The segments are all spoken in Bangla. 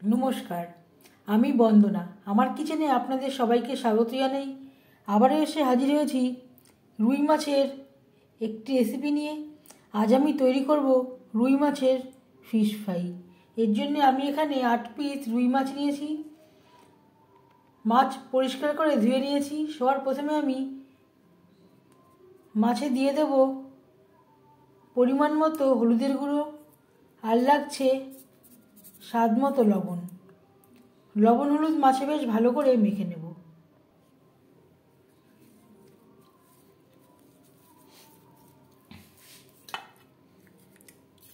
নমস্কার, আমি বন্দনা। আমার কিচেনে আপনাদের সবাইকে স্বাগত জানাই। আবারও এসে হাজির হয়েছি রুই মাছের একটি রেসিপি নিয়ে। আজ আমি তৈরি করব রুই মাছের ফিশ ফ্রাই। এর জন্য আমি এখানে 8 পিস রুই মাছ নিয়েছি। মাছ পরিষ্কার করে ধুয়ে নিয়েছি। সবার প্রথমে আমি মাছে দিয়ে দেব পরিমাণ মতো হলুদের গুঁড়ো, আর লাগছে স্বাদ মতো লবণ। লবণ হলুদ মাছে বেশ ভালো করে মেখে নেব।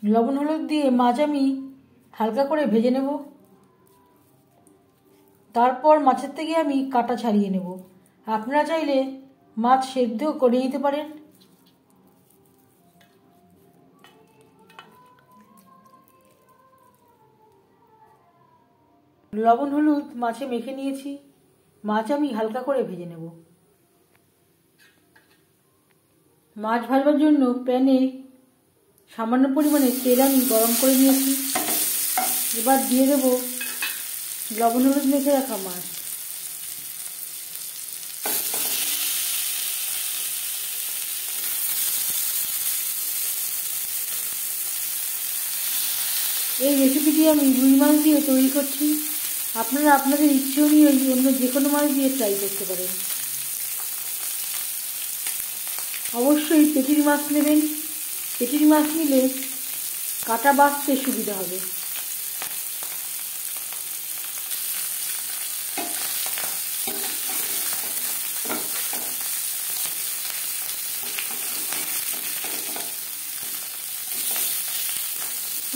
লবণ হলুদ দিয়ে মাছ আমি হালকা করে ভেজে নেব। তারপর মাছের থেকে আমি কাঁটা ছাড়িয়ে নেব। আপনারা চাইলে মাছ সেদ্ধ করে নিতে পারেন। লবণ হলুদ মাছে মেখে নিয়েছি। মাছ আমি হালকা করে ভেজে নেব। মাছ ভাজবার জন্য প্যানে সামান্য পরিমাণে তেল আমি গরম করে নিয়েছি। এবার দিয়ে দেব লবণ হলুদ মেখে রাখা মাছ। এই রেসিপিটি আমি রুই মাছ দিয়ে তৈরি করছি। আপনারা আপনাদের ইচ্ছে অনুযায়ী অন্য যে কোনো মাছ দিয়ে ট্রাই করতে পারেন। অবশ্যই পেটির মাছ নেবেন। পেটির মাছ নিলে কাটা বাছতে সুবিধা হবে।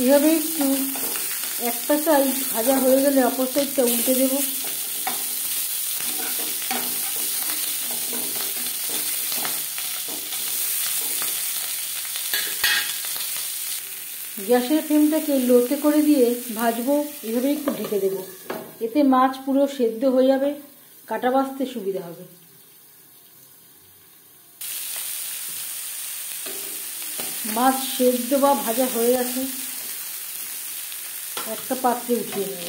এভাবে একটু একটা সাইড ভাজা হয়ে গেলে অপর সাইডটা উল্টে দেব। গ্যাসের ফ্লেমটাকে লোতে করে দিয়ে ভাজবো। এভাবে একটু ঢেকে দেব। এতে মাছ পুরো সেদ্ধ হয়ে যাবে, কাটা বাছতে সুবিধা হবে। মাছ সেদ্ধ বা ভাজা হয়ে গেছে। একটা পাত্রে উঠিয়ে নেব।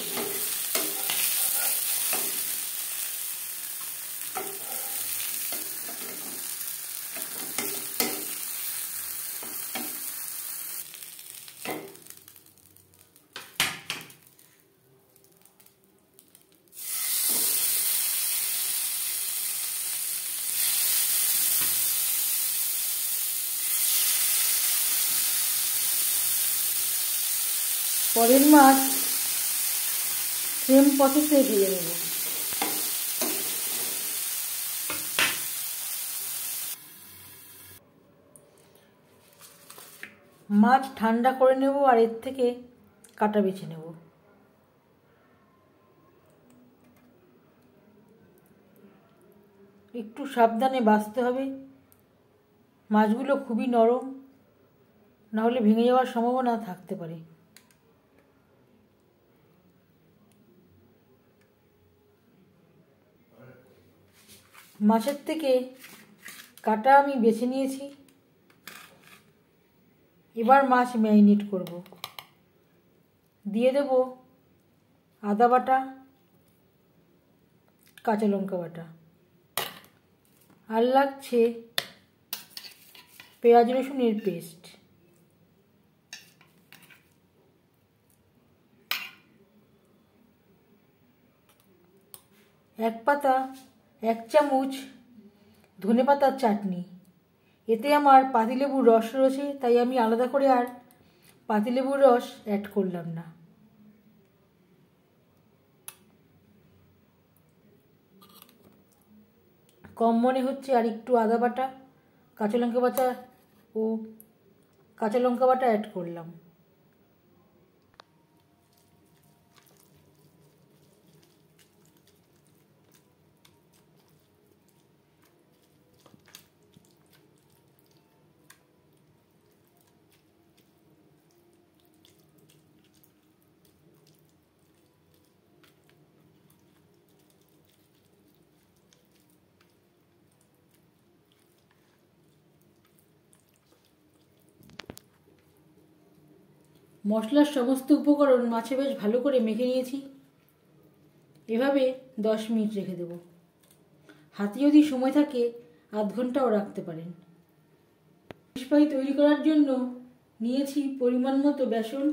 পরের মাছ সেম প্রসেসে ভেজে নেব। মাছ ঠান্ডা করে নেব আর এর থেকে কাটা বেছে নেব। একটু সাবধানে বাছতে হবে। মাছগুলো খুবই নরম, না হলে ভেঙে যাওয়ার সম্ভাবনা থাকতে পারে। মাছের থেকে কাটা আমি বেছে নিয়েছি। এবার মাছ ম্যারিনেট করব। দিয়ে দেব আদা বাটা, কাঁচা লঙ্কা বাটা, আর লাগছে পেঁয়াজ রসুনের পেস্ট। এক চামচ ধনেপাতার চাটনি। এতে আমার পাতিলেবুর রস রয়েছে, তাই আমি আলাদা করে আর পাতিলেবুর রস অ্যাড করলাম না। কম মনে হচ্ছে, আর একটু আদা বাটা, কাঁচা লঙ্কা বাটা ও কাঁচা লঙ্কা বাটা অ্যাড করলাম। মশলার সমস্ত উপকরণ মাছে বেশ ভালো করে মেখে নিয়েছি। এভাবে 10 মিনিট রেখে দেব। হাতে যদি সময় থাকে আধ ঘন্টাও রাখতে পারেন। ফিশ ফ্রাই তৈরি করার জন্য নিয়েছি পরিমাণ মতো বেসন।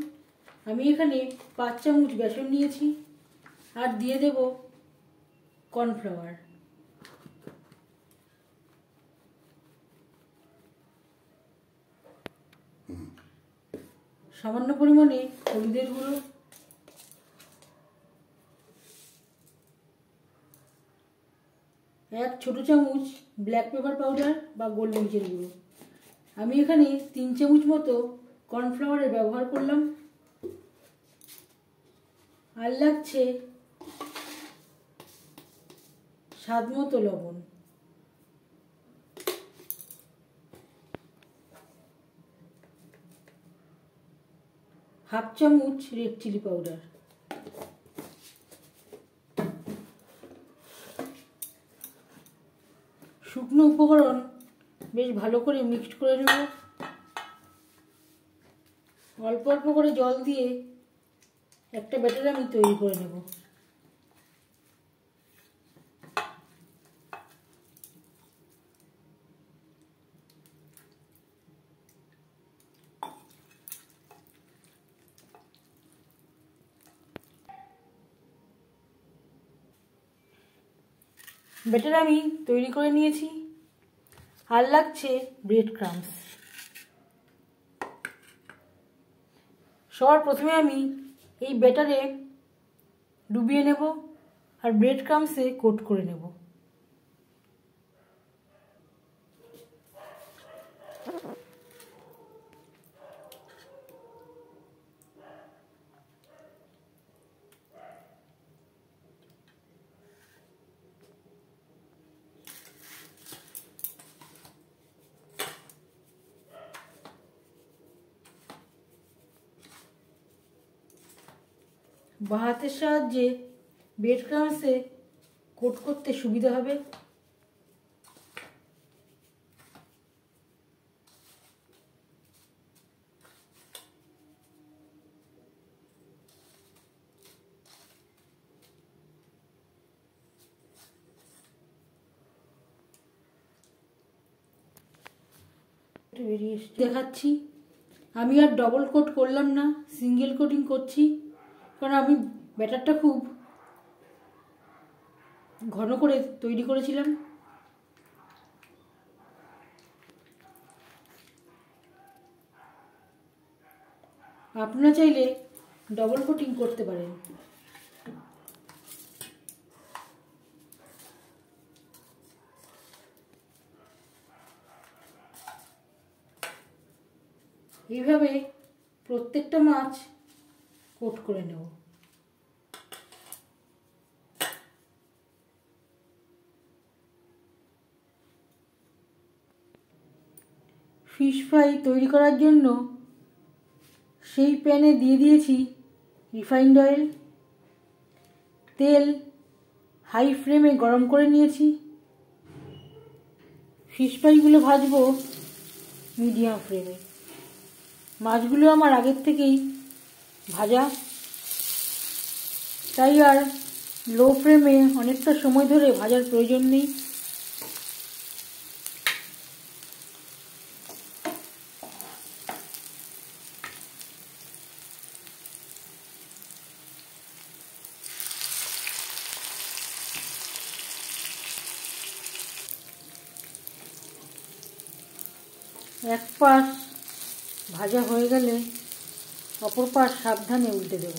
আমি এখানে 5 চামচ বেসন নিয়েছি। আর দিয়ে দেব কর্নফ্লাওয়ার। সামান্য পরিমাণে হলুদের গুঁড়ো, এক ছোট চামচ ব্ল্যাক পেপার পাউডার বা গোলমরিচের গুঁড়ো। আমি এখানে 3 চামচ মতো কর্নফ্লাওয়ারের ব্যবহার করলাম। আর লাগছে স্বাদ মতো লবণ। হাফ চামচ রেড চিলি পাউডার। শুকনো উপকরণ বেশ ভালো করে মিক্সড করে নেব। অল্প অল্প করে জল দিয়ে একটা ব্যাটার আমি তৈরি করে নেব। ব্যাটার আমি তৈরি করে নিয়েছি। আর লাগছে ব্রেড ক্রাম্বস। সবার প্রথমে আমি এই ব্যাটারে ডুবিয়ে নেব আর ব্রেড ক্রাম্বসে কোট করে নেব। বাঁ হাতের সাহায্যে ব্রেড ক্রাম্বসে কোট করতে সুবিধা হবে। দেখাচ্ছি, আমি আর ডবল কোট করলাম না, সিঙ্গেল কোটিং করছি, কারণ আমি ব্যাটারটা খুব ঘন করে তৈরি করেছিলাম। আপনারা চাইলে ডবল কোটিং করতে পারেন। এইভাবে প্রত্যেকটা মাছ কোট করে নেব। ফিশ ফ্রাই তৈরি করার জন্য সেই প্যানে দিয়ে দিয়েছি রিফাইন্ড অয়েল। তেল হাই ফ্লেমে গরম করে নিয়েছি। ফিশ ফ্রাইগুলো ভাজবো মিডিয়াম ফ্লেমে। মাছগুলো আমার আগের থেকেই ভাজা, তাই আর লো ফ্লেমে অনেকটা সময় ধরে ভাজার প্রয়োজন নেই। এক পাশ ভাজা হয়ে গেলে অপর পাশ সাবধানে উল্টে দেব।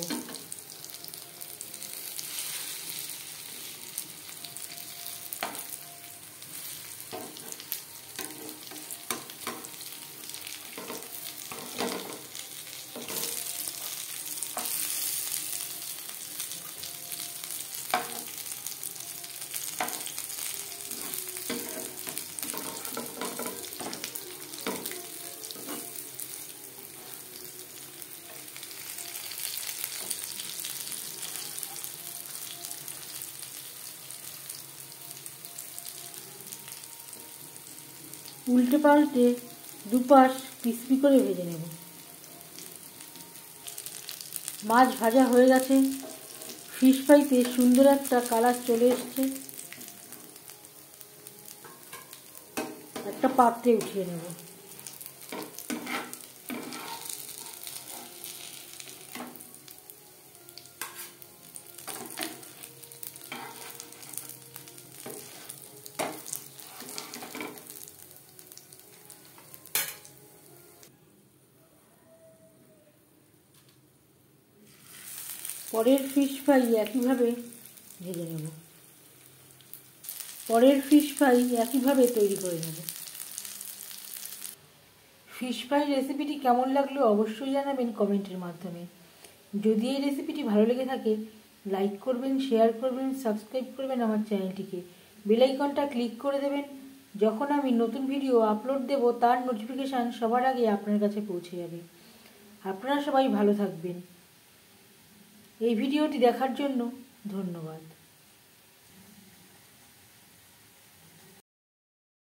উল্টে পাল্টে দুপাশ ক্রিস্পি করে ভেজে নেব। মাছ ভাজা হয়ে গেছে, ফিশ ফ্রাইতে সুন্দর একটা কালার চলে এসছে। একটা পাত্রে উঠিয়ে নেব। পরের ফিশ ফ্রাই একইভাবে ভেজে নেব। পরের ফিশ ফ্রাই একইভাবে তৈরি করে নেব। ফিশ ফ্রাই রেসিপিটি কেমন লাগলো অবশ্যই জানাবেন কমেন্টের মাধ্যমে। যদি এই রেসিপিটি ভালো লেগে থাকে লাইক করবেন, শেয়ার করবেন, সাবস্ক্রাইব করবেন আমার চ্যানেলটিকে। বেল আইকনটা ক্লিক করে দেবেন। যখন আমি নতুন ভিডিও আপলোড দেব তার নোটিফিকেশান সবার আগে আপনার কাছে পৌঁছে যাবে। আপনারা সবাই ভালো থাকবেন। এই ভিডিওটি দেখার জন্য ধন্যবাদ।